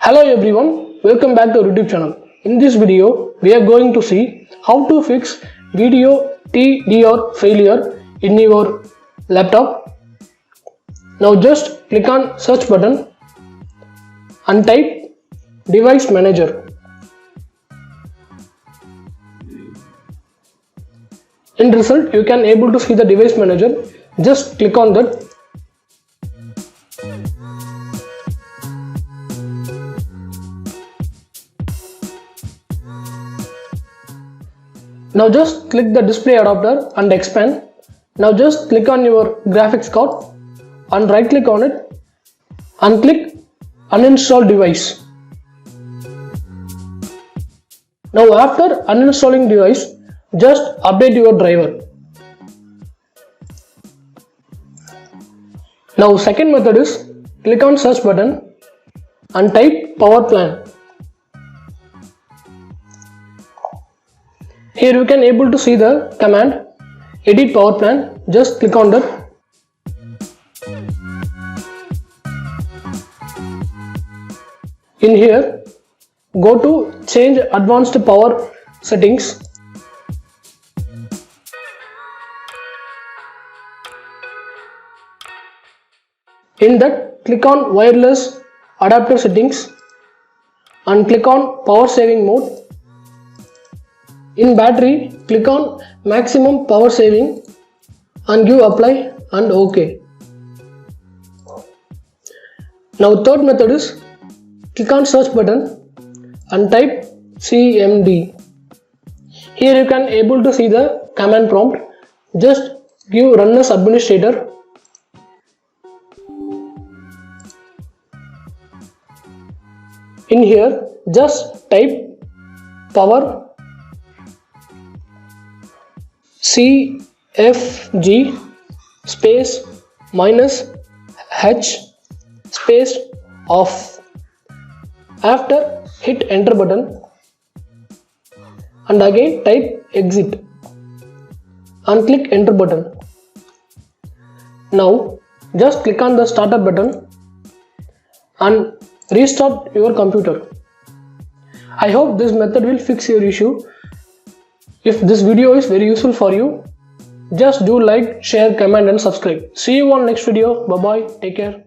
Hello everyone, welcome back to our YouTube channel. In this video, we are going to see how to fix video TDR failure in your laptop. Now just click on search button and type device manager. In result, you can able to see the device manager. Just click on that. Now just click the display adapter and expand. Now just click on your graphics card and right click on it and click uninstall device. Now after uninstalling device, just update your driver. Now second method is click on search button and type power plan. Here you can able to see the command edit power plan. Just click on that. In here, go to change advanced power settings. In that, click on wireless adapter settings and click on power saving mode. In battery, click on maximum power saving and give apply and OK. Now third method is click on search button and type cmd. Here you can able to see the command prompt. Just give run as administrator. In here, just type power cfg space minus h space off. After hit enter button and again type exit and click enter button. Now just click on the startup button and restart your computer. I hope this method will fix your issue. If this video is very useful for you, just do like, share, comment and subscribe. See you on next video. Bye bye. Take care.